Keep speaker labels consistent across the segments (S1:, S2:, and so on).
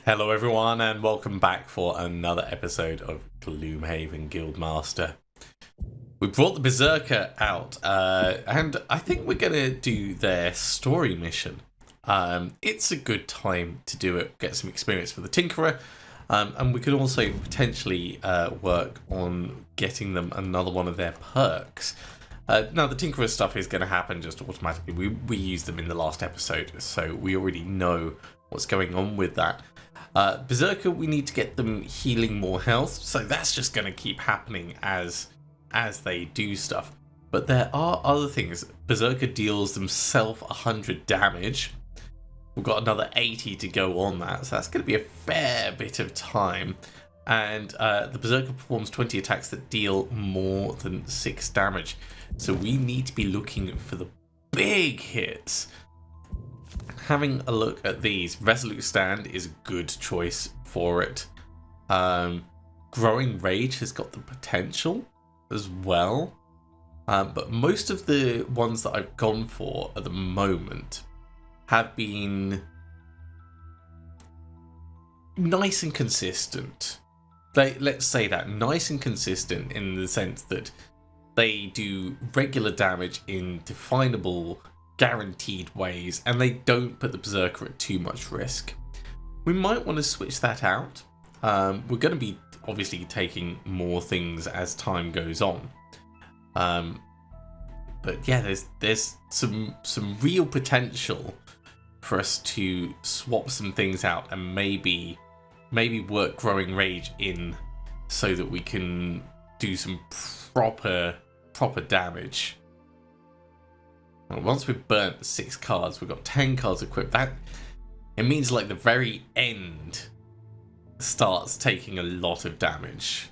S1: Hello everyone and welcome back for another episode of Gloomhaven Guildmaster. We brought the Berserker out and I think we're going to do their story mission. It's a good time to do it, get some experience for the Tinkerer, and we could also potentially work on getting them another one of their perks. Now the Tinkerer stuff is going to happen just automatically. We used them in the last episode, so we already know what's going on with that. Berserker, we need to get them healing more health, so that's just going to keep happening as they do stuff. But there are other things. Berserker deals themselves 100 damage. We've got another 80 to go on that, so that's going to be a fair bit of time. And the Berserker performs 20 attacks that deal more than 6 damage. So we need to be looking for the big hits. Having a look at these, Resolute Stand is a good choice for it. Growing Rage has got the potential as well. But most of the ones that I've gone for at the moment have been nice and consistent. Let's say that, nice and consistent in the sense that they do regular damage in definable, guaranteed ways, and they don't put the Berserker at too much risk. We might want to switch that out. We're going to be obviously taking more things as time goes on. But yeah, there's some real potential for us to swap some things out and maybe work Growing Rage in so that we can do some proper damage. Once we've burnt 6 cards, we've got 10 cards equipped. That it means like the very end starts taking a lot of damage,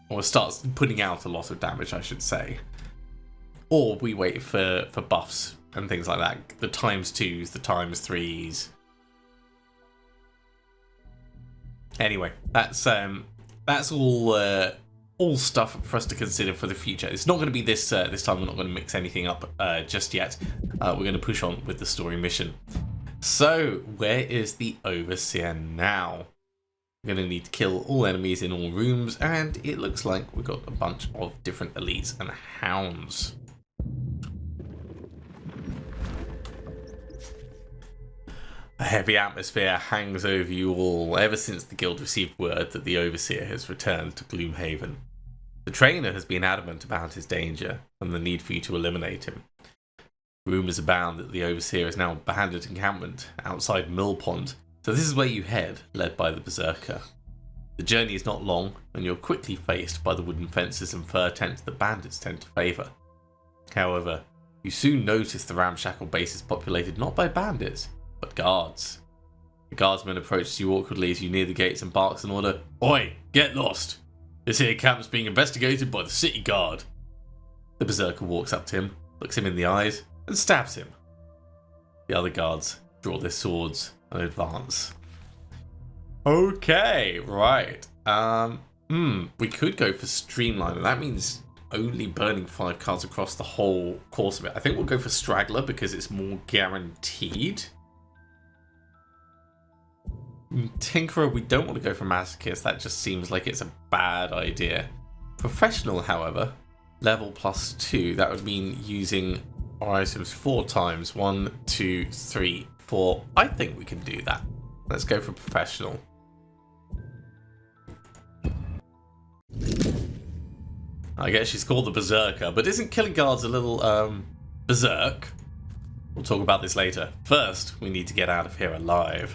S1: or starts putting out a lot of damage, I should say. Or we wait for buffs and things like that. The ×2s, the ×3s. Anyway, that's all stuff for us to consider for the future. It's not going to be this time. We're not going to mix anything up just yet. We're going to push on with the story mission. So, where is the Overseer now? We're going to need to kill all enemies in all rooms, and it looks like we've got a bunch of different elites and hounds. A heavy atmosphere hangs over you all ever since the guild received word that the Overseer has returned to Gloomhaven. The trainer has been adamant about his danger and the need for you to eliminate him. Rumours abound that the Overseer is now a bandit encampment outside Millpond, so this is where you head, led by the Berserker. The journey is not long, and you're quickly faced by the wooden fences and fur tents that bandits tend to favour. However, you soon notice the ramshackle base is populated not by bandits, but guards. The guardsman approaches you awkwardly as you near the gates and barks an order, "Oi, get lost! This here camp is being investigated by the city guard." The Berserker walks up to him, looks him in the eyes, and stabs him. The other guards draw their swords and advance. Okay, right. We could go for Streamline, and that means only burning 5 cards across the whole course of it. I think we'll go for Straggler because it's more guaranteed. Tinkerer, we don't want to go for Masochist. That just seems like it's a bad idea. Professional, however, level +2. That would mean using our items 4 times. 1, 2, 3, 4. I think we can do that. Let's go for Professional. I guess she's called the Berserker, but isn't killing guards a little, berserk? We'll talk about this later. First, we need to get out of here alive.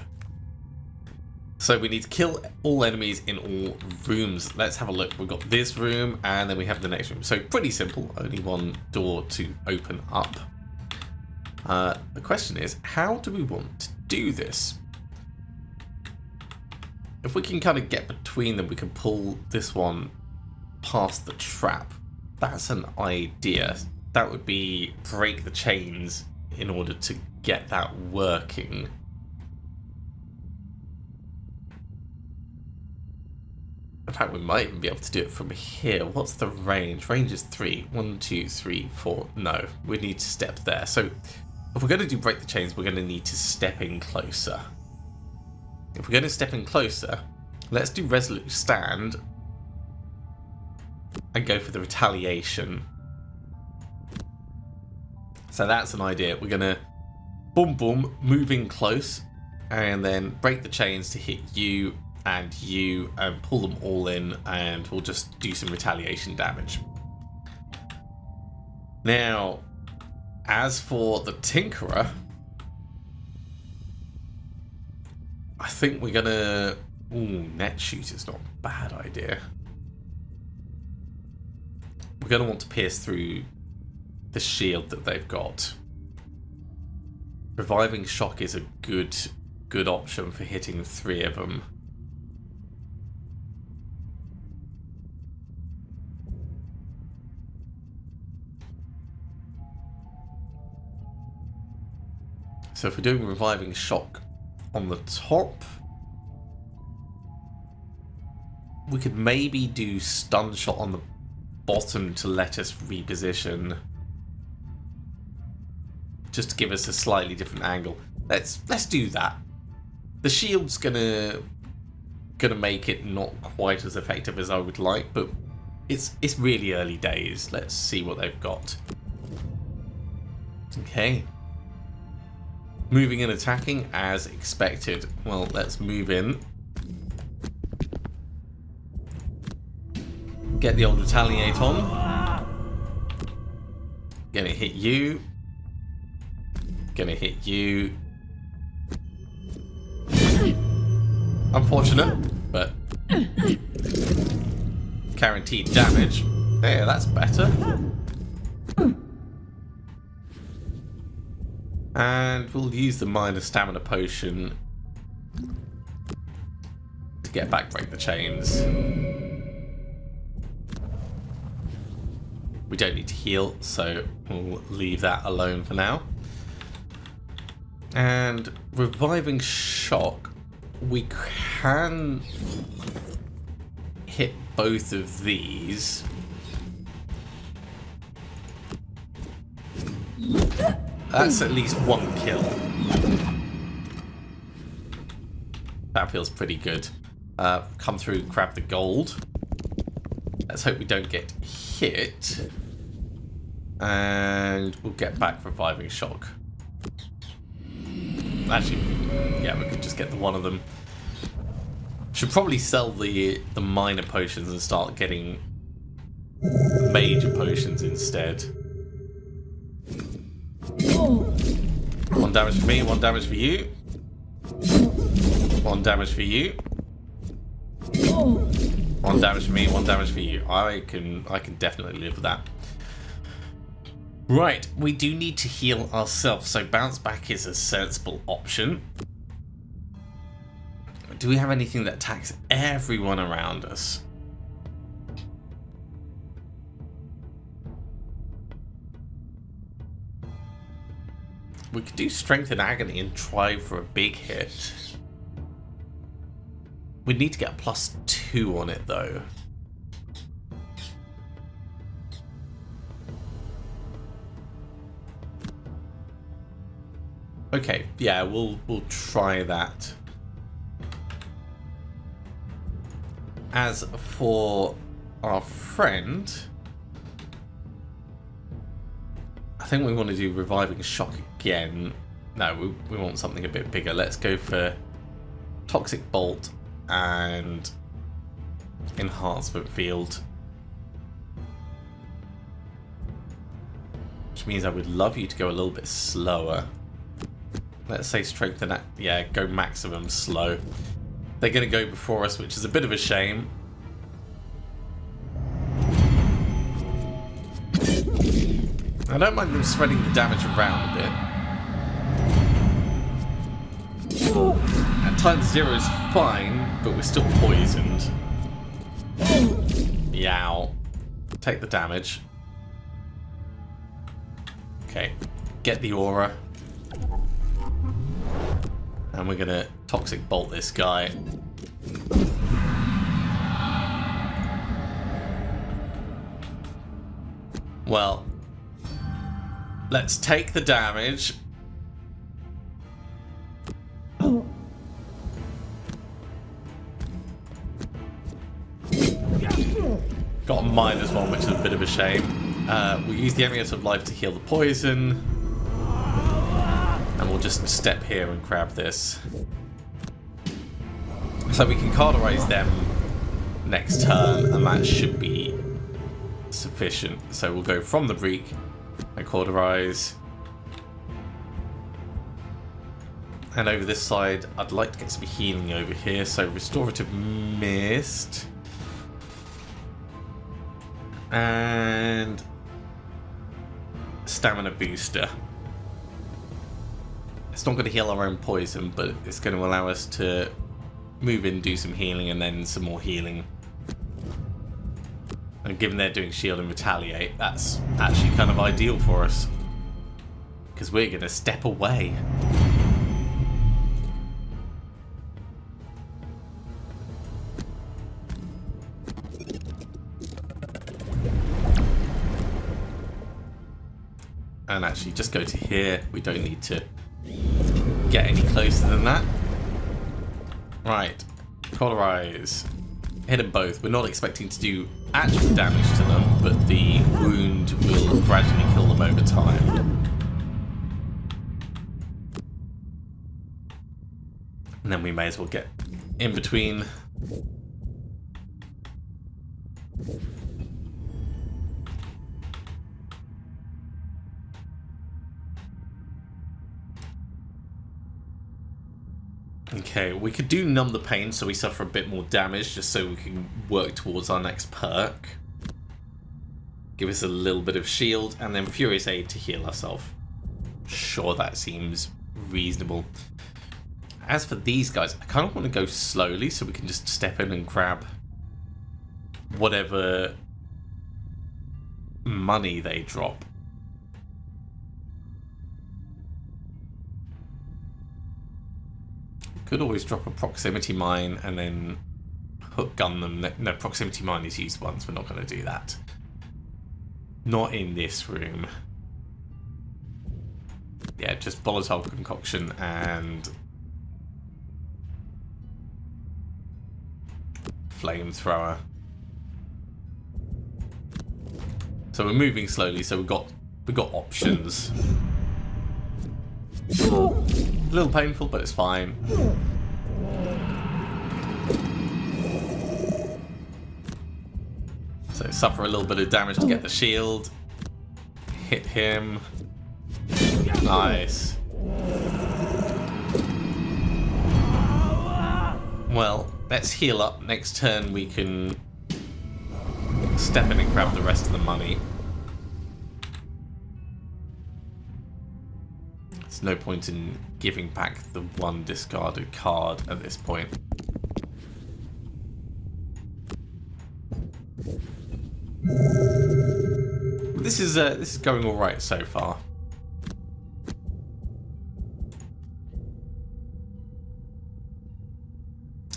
S1: So we need to kill all enemies in all rooms. Let's have a look. We've got this room, and then we have the next room. So pretty simple. Only one door to open up. The question is, how do we want to do this? If we can kind of get between them, we can pull this one past the trap. That's an idea. That would be break the chains in order to get that working. In fact, we might even be able to do it from here. What's the range? Range is 3. 1, 2, 3, 4. No, we need to step there. So if we're going to do break the chains, we're going to need to step in closer. If we're going to step in closer, let's do Resolute Stand and go for the retaliation. So that's an idea. We're going to boom boom, move in close, and then break the chains to hit you and pull them all in, and we'll just do some retaliation damage. Now, as for the Tinkerer, I think we're gonna... Ooh, net shoot is not a bad idea. We're gonna want to pierce through the shield that they've got. Reviving Shock is a good option for hitting 3 of them. So if we're doing Reviving Shock on the top, we could maybe do Stun Shot on the bottom to let us reposition, just to give us a slightly different angle. Let's do that. The shield's gonna make it not quite as effective as I would like, but it's really early days. Let's see what they've got. Okay. Moving and attacking as expected. Well, let's move in. Get the old retaliate on. Gonna hit you. Gonna hit you. Unfortunate, but guaranteed damage. There, that's better. And we'll use the minor stamina potion to get back, break the chains. We don't need to heal, so we'll leave that alone for now. And Reviving Shock, we can hit both of these. That's at least 1 kill. That feels pretty good. Come through, grab the gold. Let's hope we don't get hit. And we'll get back Reviving Shock. Actually, yeah, we could just get the one of them. Should probably sell the minor potions and start getting major potions instead. 1 damage for me, 1 damage for you. 1 damage for you. 1 damage for me, 1 damage for you. I can definitely live with that. Right, we do need to heal ourselves, so bounce back is a sensible option. Do we have anything that attacks everyone around us? We could do Strength and Agony and try for a big hit. We'd need to get a +2 on it though. Okay, yeah, we'll try that. As for our friend, I think we want to do Reviving Shock again. No, we want something a bit bigger. Let's go for Toxic Bolt and Enhancement Field. Which means I would love you to go a little bit slower. Let's say Strength and yeah, go maximum slow. They're going to go before us, which is a bit of a shame. I don't mind them spreading the damage around a bit. At times 0 is fine, but we're still poisoned. Yow. Take the damage. Okay, get the aura. And we're gonna Toxic Bolt this guy. Well, let's take the damage. Got a minus one, which is a bit of a shame. We'll use the Amulet of Life to heal the poison. And we'll just step here and grab this. So we can cauterize them next turn, and that should be sufficient. So we'll go from the Break and cauterize. And over this side, I'd like to get some healing over here. So Restorative Mist. And Stamina Booster. It's not going to heal our own poison, but it's going to allow us to move in, do some healing, and then some more healing. And given they're doing shield and retaliate, that's actually kind of ideal for us. Because we're going to step away. And actually just go to here. We don't need to get any closer than that. Right, cauterize. Hit them both. We're not expecting to do actual damage to them, but the wound will gradually kill them over time. And then we may as well get in between. Okay, we could do Numb the Pain so we suffer a bit more damage, just so we can work towards our next perk. Give us a little bit of shield, and then Furious Aid to heal ourselves. Sure, that seems reasonable. As for these guys, I kind of want to go slowly so we can just step in and grab whatever money they drop. Could always drop a proximity mine and then hook gun them. No, proximity mine is used once. We're not going to do that. Not in this room. Yeah, just volatile concoction and flamethrower. So we're moving slowly. So we've got options. A little painful, but it's fine. So suffer a little bit of damage to get the shield. Hit him. Nice. Well, let's heal up. Next turn we can step in and grab the rest of the money. There's no point in giving back the one discarded card at this point. This is going all right so far.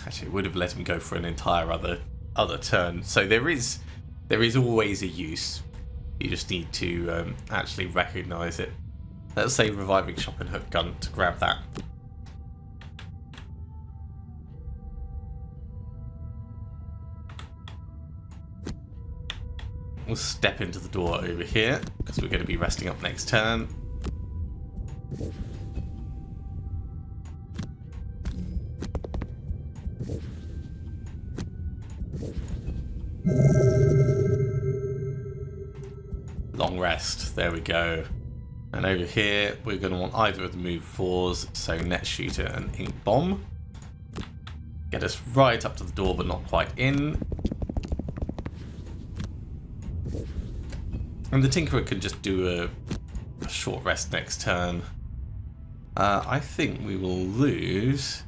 S1: Actually, it would have let him go for an entire other turn. So there is always a use. You just need to actually recognise it. Let's say Reviving Shock and Hook Gun to grab that. We'll step into the door over here because we're going to be resting up next turn. Long rest. There we go. And over here, we're going to want either of the move 4s, so Net Shooter and Ink Bomb. Get us right up to the door, but not quite in. And the Tinkerer can just do a short rest next turn. I think we will lose.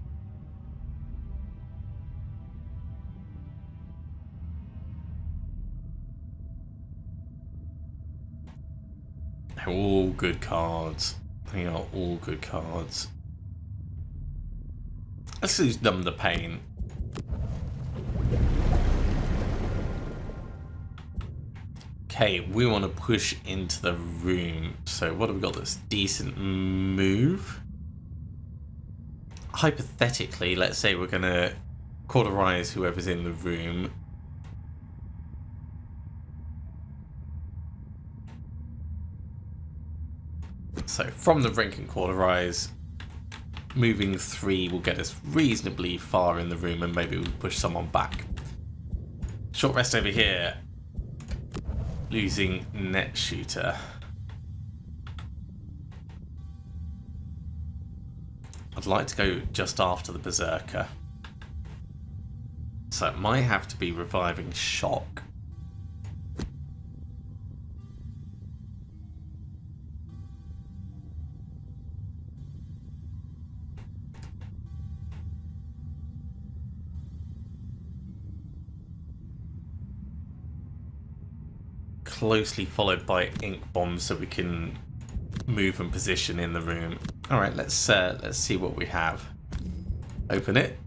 S1: They're all good cards. They are all good cards. Let's lose Numb the Pain. Okay, we want to push into the room. So what have we got that's decent move? Hypothetically, let's say we're going to cauterize whoever's in the room. from the rank and quarter rise, moving 3 will get us reasonably far in the room, and maybe we'll push someone back. Short rest over here. Losing net shooter. I'd like to go just after the Berserker. So it might have to be reviving shock. Closely followed by ink bombs so we can move and position in the room. All right, let's see what we have. Open it.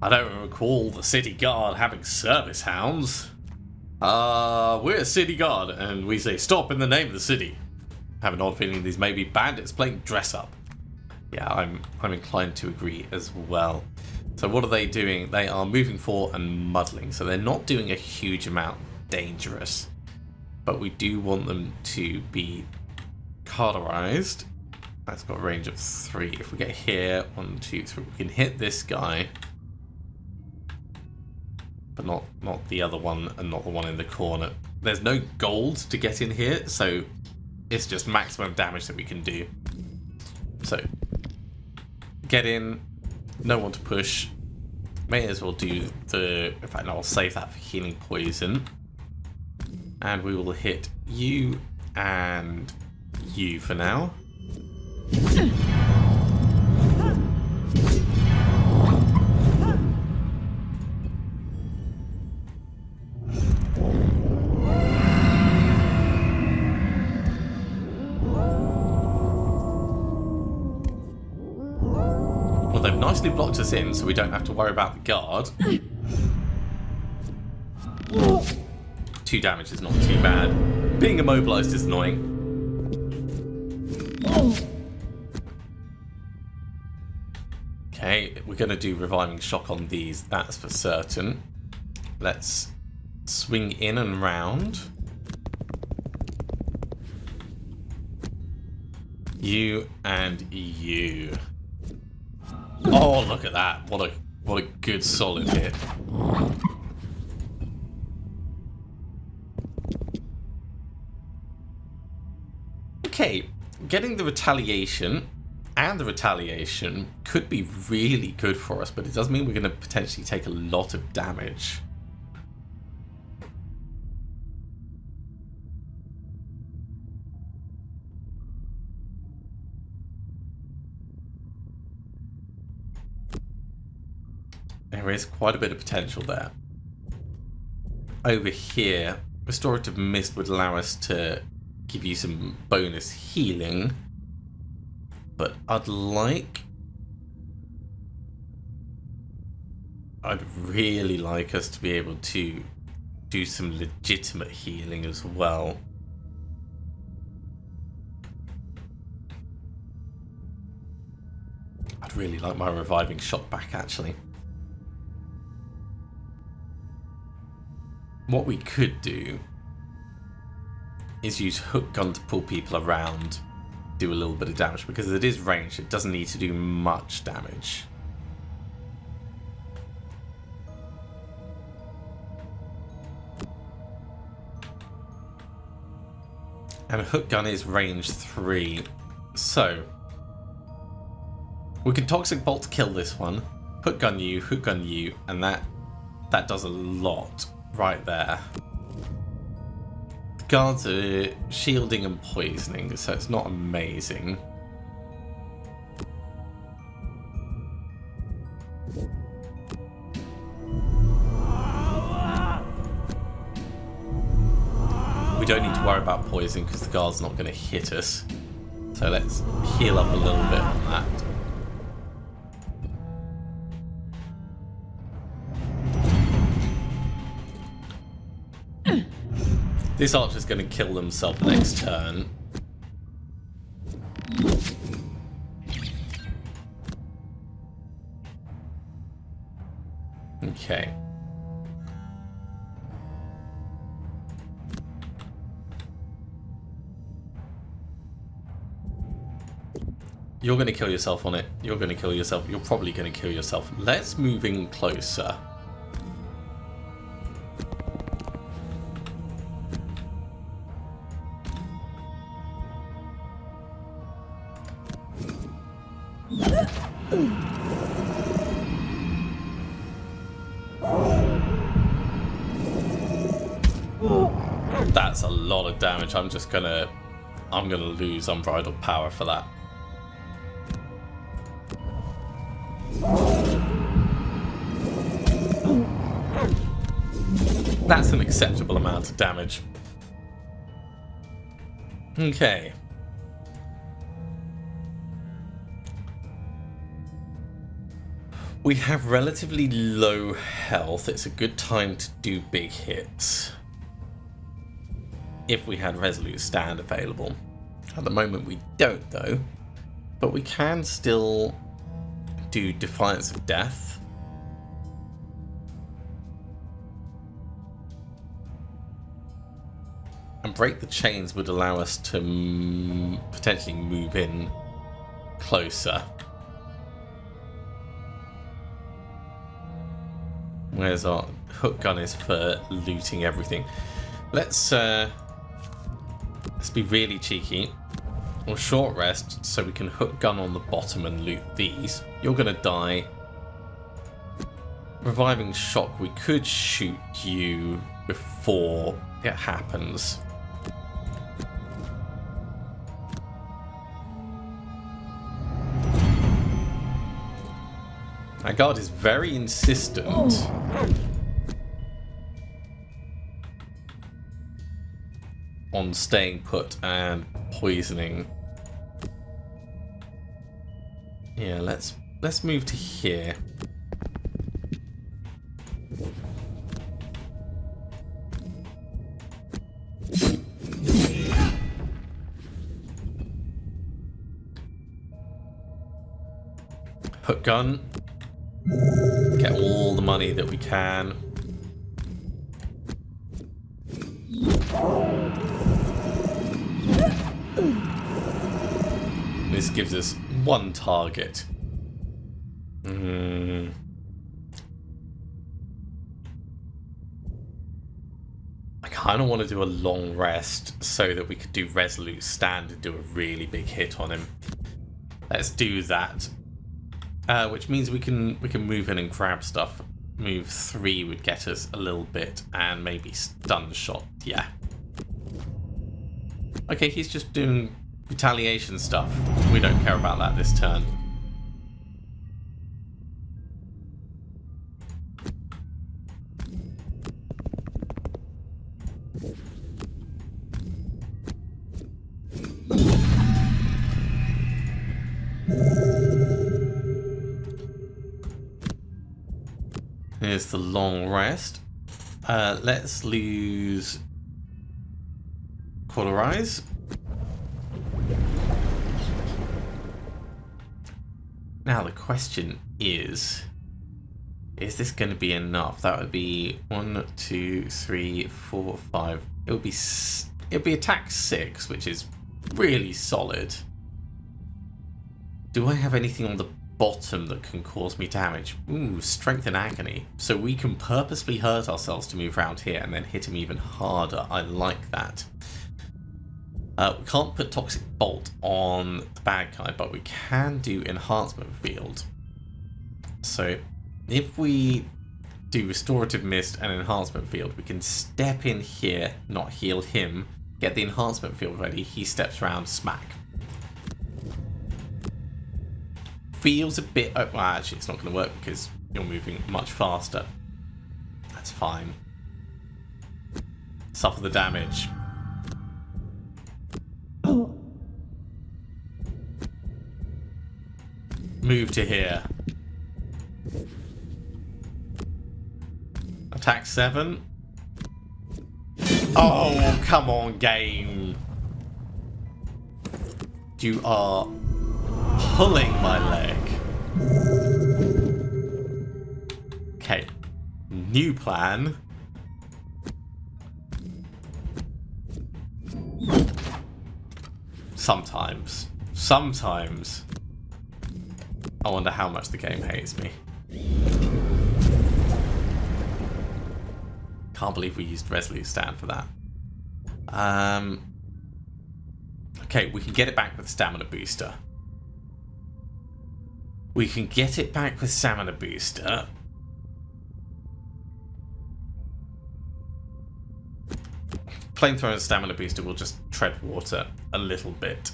S1: I don't recall the city guard having service hounds. We're a city guard, and we say stop in the name of the city. I have an odd feeling these may be bandits playing dress up. Yeah, I'm inclined to agree as well. So what are they doing? They are moving forward and muddling, so they're not doing a huge amount dangerous, but we do want them to be cauterized. That's got a range of 3. If we get here, 1, 2, 3, we can hit this guy, but not the other one, and not the one in the corner. There's no gold to get in here, so it's just maximum damage that we can do. So get in, no one to push. May as well do the, in fact, no, I'll save that for healing poison. And we will hit you and you for now. Well, they've nicely blocked us in, so we don't have to worry about the guard. 2 damage is not too bad. Being immobilized is annoying. Okay, we're going to do reviving shock on these, that's for certain. Let's swing in and round. You and you. Oh, look at that. What a good solid hit. Okay, getting the retaliation and the retaliation could be really good for us, but it does mean we're going to potentially take a lot of damage. There is quite a bit of potential there. Over here, Restorative Mist would allow us to give you some bonus healing, but I'd really like us to be able to do some legitimate healing as well. I'd really like my reviving shot back, actually. What we could do is use hook gun to pull people around, do a little bit of damage, because it is ranged, it doesn't need to do much damage. And hook gun is range 3, so we can toxic bolt to kill this one, hook gun you, and that does a lot right there. Guards are shielding and poisoning, so it's not amazing. We don't need to worry about poisoning because the guard's not going to hit us. So let's heal up a little bit on that. This archer's going to kill himself next turn. Okay. You're going to kill yourself on it. You're going to kill yourself. You're probably going to kill yourself. Let's move in closer. That's a lot of damage. I'm gonna lose unbridled power for that. That's an acceptable amount of damage. Okay. We have relatively low health. It's a good time to do big hits. If we had Resolute Stand available. At the moment we don't though. But we can still do Defiance of Death. And Break the Chains would allow us to potentially move in closer. Where's our hook gun is for looting everything. Let's be really cheeky. We'll short rest so we can hook gun on the bottom and loot these. You're gonna die. Reviving Shock, we could shoot you before it happens. My guard is very insistent. On staying put and poisoning. Yeah, let's move to here. Hook gun. Get all the money that we can. This gives us one target. I kind of want to do a long rest so that we could do Resolute Stand and do a really big hit on him. Let's do that. Which means we can move in and grab stuff. Move 3 would get us a little bit, and maybe stun shot. Yeah. Okay, he's just doing retaliation stuff. We don't care about that this turn. Here's the long rest. Let's lose Cauterize. Now the question is this going to be enough? That would be 1, 2, 3, 4, 5. It would be attack 6, which is really solid. Do I have anything on the bottom that can cause me damage? Ooh, Strength and Agony. So we can purposely hurt ourselves to move around here and then hit him even harder. I like that. We can't put Toxic Bolt on the bad guy, but we can do Enhancement Field. So if we do Restorative Mist and Enhancement Field, we can step in here, not heal him, get the Enhancement Field ready, he steps around, smack. Feels a bit... Oh, well, actually, it's not going to work because you're moving much faster. That's fine. Suffer the damage. Move to here. Attack 7. Oh, come on, game. You are pulling my leg. Okay. New plan. Sometimes. I wonder how much the game hates me. Can't believe we used Resolute Stand for that. Okay, we can get it back with Stamina Booster. We can get it back with Stamina Booster. Flamethrower and Stamina Booster will just tread water a little bit.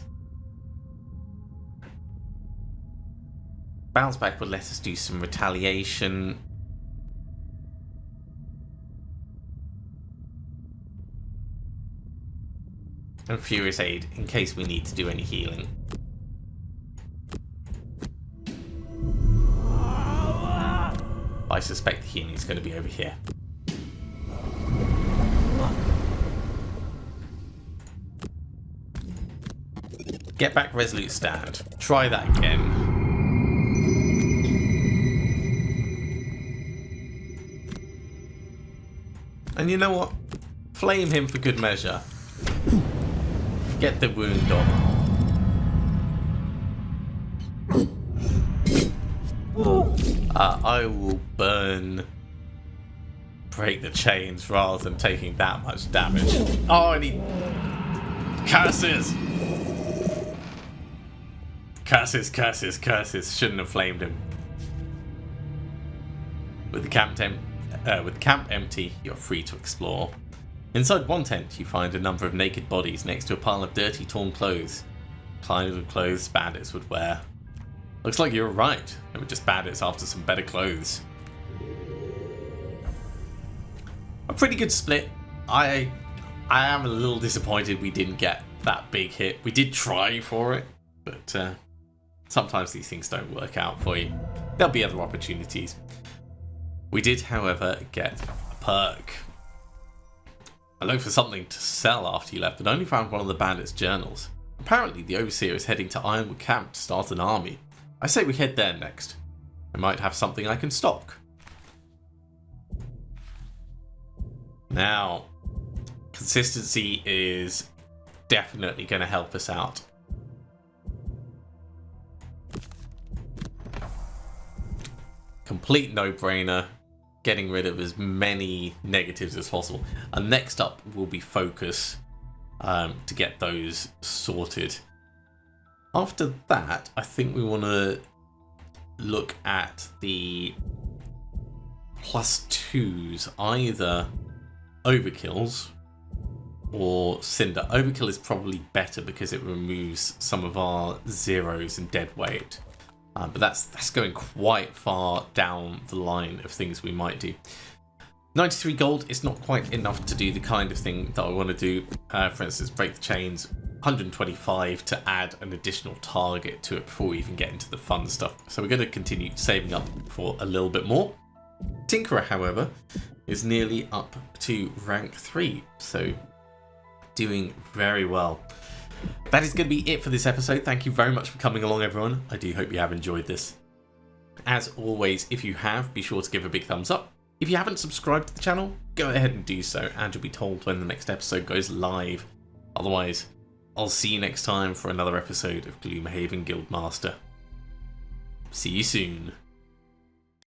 S1: Bounce Back will let us do some retaliation. And Furious Aid in case we need to do any healing. I suspect the healing is going to be over here. Get back Resolute Stand. Try that again. And you know what? Flame him for good measure. Get the wound on. I will break the chains rather than taking that much damage. Oh, and he curses! Curses, curses, curses. Shouldn't have flamed him. With the camp empty, you're free to explore. Inside one tent, you find a number of naked bodies next to a pile of dirty, torn clothes. Kind of clothes bandits would wear. Looks like you were right. They were just bandits after some better clothes. A pretty good split. I am a little disappointed we didn't get that big hit. We did try for it, but sometimes these things don't work out for you. There'll be other opportunities. We did, however, get a perk. I looked for something to sell after you left, but only found one of the bandits' journals. Apparently, the Overseer is heading to Ironwood Camp to start an army. I say we head there next. I might have something I can stock. Now, consistency is definitely going to help us out. Complete no-brainer. Getting rid of as many negatives as possible. And next up will be focus to get those sorted. After that, I think we want to look at the +2s, either overkills or cinder. Overkill is probably better because it removes some of our zeros and dead weight. But that's going quite far down the line of things we might do. 93 gold is not quite enough to do the kind of thing that I want to do. For instance, break the chains. 125 to add an additional target to it before we even get into the fun stuff. So we're going to continue saving up for a little bit more. Tinkerer, however, is nearly up to rank 3. So doing very well. That is going to be it for this episode. Thank you very much for coming along, everyone. I do hope you have enjoyed this. As always, if you have, be sure to give a big thumbs up. If you haven't subscribed to the channel, go ahead and do so, and you'll be told when the next episode goes live. Otherwise, I'll see you next time for another episode of Gloomhaven Guildmaster. See you soon.